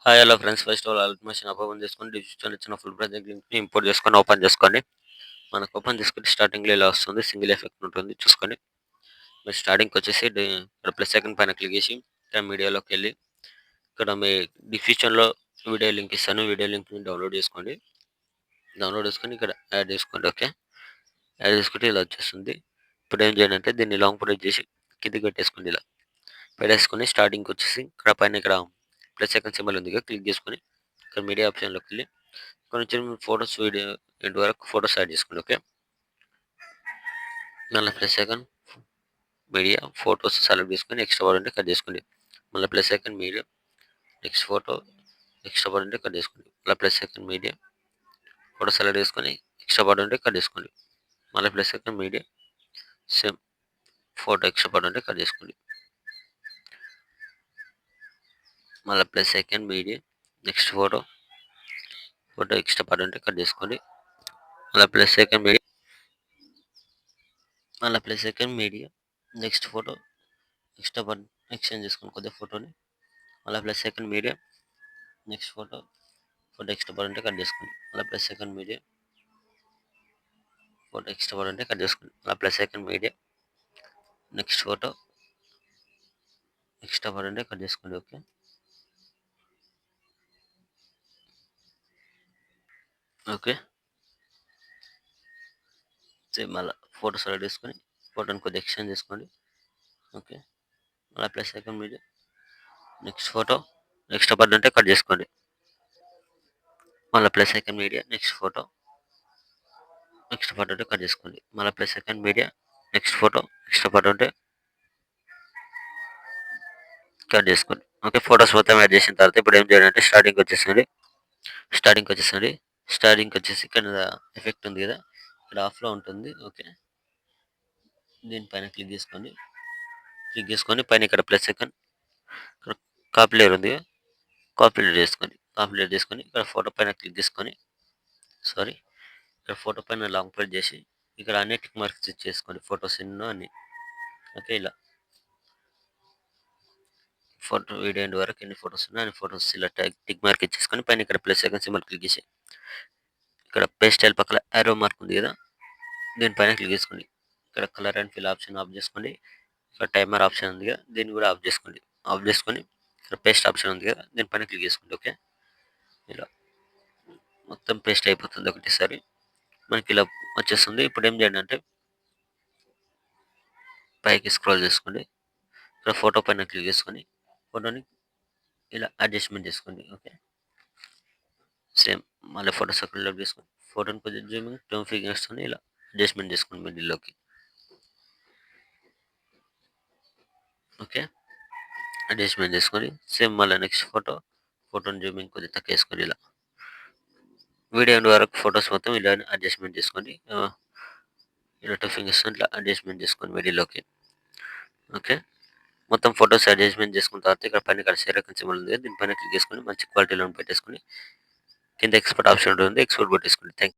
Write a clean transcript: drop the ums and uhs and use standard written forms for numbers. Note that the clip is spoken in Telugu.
Hi hello friends. First of all automation open చేసుకొని డిజిటల్ ఇచ్చిన ఫుల్ ప్రాజెక్ట్ లింక్ని ఇంపోర్ట్ చేసుకొని ఓపెన్ చేసుకోండి. మనకు ఓపెన్ చేసుకుంటే స్టార్టింగ్లో ఇలా వస్తుంది. సింగిల్ ఎఫెక్ట్ ఉంటుంది చూసుకొని మీరు స్టార్టింగ్కి వచ్చేసి ఇక్కడ ప్లస్ సెకండ్ పైన క్లిక్ చేసి ఇక్కడ మీడియాలోకి వెళ్ళి ఇక్కడ మీ డిస్క్రిప్షన్లో వీడియో లింక్ ఇస్తాను. వీడియో లింక్ని డౌన్లోడ్ చేసుకోండి. డౌన్లోడ్ చేసుకొని ఇక్కడ యాడ్ చేసుకోండి. ఓకే, యాడ్ చేసుకుంటే ఇలా వచ్చేస్తుంది. ఇప్పుడు ఏం చేయండి అంటే దీన్ని లాంగ్ ప్రెస్ చేసి కిందికి పెట్టేసుకోండి. ఇలా పెట్టేసుకొని స్టార్టింగ్కి వచ్చేసి ఇక్కడ పైన ఇక్కడ ప్లస్ సెకండ్ సింబల్ ఉంది కదా, క్లిక్ చేసుకొని ఇక్కడ మీడియా ఆప్షన్లోకి వెళ్ళి ఇక్కడ నుంచి ఫొటోస్ వీడియో ఎండ్ వరకు ఫొటోస్ యాడ్ చేసుకోండి. ఓకే, మళ్ళీ plus second media photos select చేసుకొని ఎక్స్ట్రా పడి ఉంటే కట్ చేసుకోండి. మళ్ళీ plus second media next photo extra పడి ఉంటే కట్ చేసుకోండి. మళ్ళీ plus second media photo select చేసుకొని ఎక్స్ట్రా పడి ఉంటే కట్ చేసుకోండి. మళ్ళీ plus second media same photo extra పడి ఉంటే కట్ చేసుకోండి. మళ్ళీ plus second media next photo extra పడి ఉంటే కట్ చేసుకోండి. మళ్ళీ plus second media next photo extra పడి ఎక్స్చేంజ్ చేసుకోండి కొద్దిగా ఫోటోని. మళ్ళీ plus second media next photo extra పడి ఉంటే కట్ చేసుకోండి. మళ్ళీ plus second media photo extra పడి ఉంటే కట్ చేసుకోండి. మళ్ళీ plus second media next photo extra పడి ఉంటే కట్ చేసుకోండి. ఓకే, ఓకే సేమ్ మళ్ళీ ఫోటో సెలెక్ట్ చేసుకొని ఫోటోని కొద్దిగా ఎక్స్చేంజ్ చేసుకోండి. ఓకే, మళ్ళీ plus second media next photo extra పడి ఉంటే కట్ చేసుకోండి. మళ్ళీ plus second media next photo extra పడి ఉంటే కట్ చేసుకోండి. మళ్ళీ plus second media next photo extra పడి ఉంటే కట్ చేసుకోండి. ఓకే, ఫొటోస్ మొత్తం యాడ్ చేసిన తర్వాత ఇప్పుడు ఏం చేయాలంటే స్టార్టింగ్ వచ్చేసి ఇక్కడ ఎఫెక్ట్ ఉంది కదా, ఇక్కడ ఆఫ్లో ఉంటుంది. ఓకే, దీనిపైన క్లిక్ చేసుకొని పైన ఇక్కడ ప్లస్ సెకండ్ ఇక్కడ కాపీ లేయర్ ఉంది కదా, కాపీ లేయర్ చేసుకొని ఇక్కడ ఫోటో పైన క్లిక్ చేసుకొని ఇక్కడ ఫోటో పైన లాంగ్ ప్రెస్ చేసి ఇక్కడ అన్ని టిక్ మార్క్స్ ఇచ్చేసుకోండి. ఫొటోస్ ఎన్నో అన్ని. ఓకే, ఇలా ఫోటో వీడియో ఎండ్ వరకు ఎన్ని ఫొటోస్ ఉన్నాయో అన్ని ఫొటోస్ ఇలా టిక్ మార్క్ ఇచ్చేసుకొని పైన ఇక్కడ ప్లస్ సెకండ్ సింబల్ క్లిక్ చేసి ఇక్కడ పేస్ట్ స్టైల్ పక్కన యారో మార్క్ ఉంది కదా, దీనిపైన క్లిక్ చేసుకోండి. ఇక్కడ colour and fill option of చేసుకోండి. ఇక్కడ టైమర్ ఆప్షన్ ఉంది కదా, దీన్ని కూడా ఆఫ్ చేసుకొని ఇక్కడ పేస్ట్ ఆప్షన్ ఉంది కదా, దీనిపైన క్లిక్ చేసుకోండి. ఓకే, ఇలా మొత్తం పేస్ట్ అయిపోతుంది ఒకటేసారి మనకి ఇలా వచ్చేస్తుంది. ఇప్పుడు ఏం చేయండి అంటే పైకి స్క్రోల్ చేసుకోండి. ఇక్కడ ఫోటో పైన క్లిక్ చేసుకొని ఫోటోని ఇలా అడ్జస్ట్మెంట్ చేసుకోండి. ఓకే, సేమ్ మళ్ళీ ఫోటో సర్కిల్ చేసుకొని ఫోటోని కొంచెం జూమింగ్ 2 ఫింగర్స్ ఇలా అడ్జస్ట్మెంట్ చేసుకోండి మిడిల్లోకి. ఓకే, అడ్జస్ట్మెంట్ చేసుకొని సేమ్ మళ్ళీ నెక్స్ట్ ఫోటోని జూమింగ్ కొద్దిగా తక్కువ వేసుకొని ఇలా వీడియో ఎండ్ వరకు ఫొటోస్ మొత్తం ఇలా అడ్జస్ట్మెంట్ చేసుకోండి. ఇలా 2 ఫింగర్స్ ఇట్లా అడ్జస్ట్మెంట్ చేసుకోండి మిడిల్లోకి. ఓకే, మొత్తం ఫొటోస్ అడ్జస్ట్మెంట్ చేసుకున్న తర్వాత ఇక్కడ పైన ఇక్కడ షేర్ ఐకాన్ సింబల్ ఉంది కదా, దీనిపైన క్లిక్ చేసుకొని మంచి క్వాలిటీలో పెట్టేసుకొని కింద ఎక్స్పోర్ట్ ఆప్షన్ ఉంటుంది, ఎక్స్పోర్ట్ పెట్టేసుకోండి. థ్యాంక్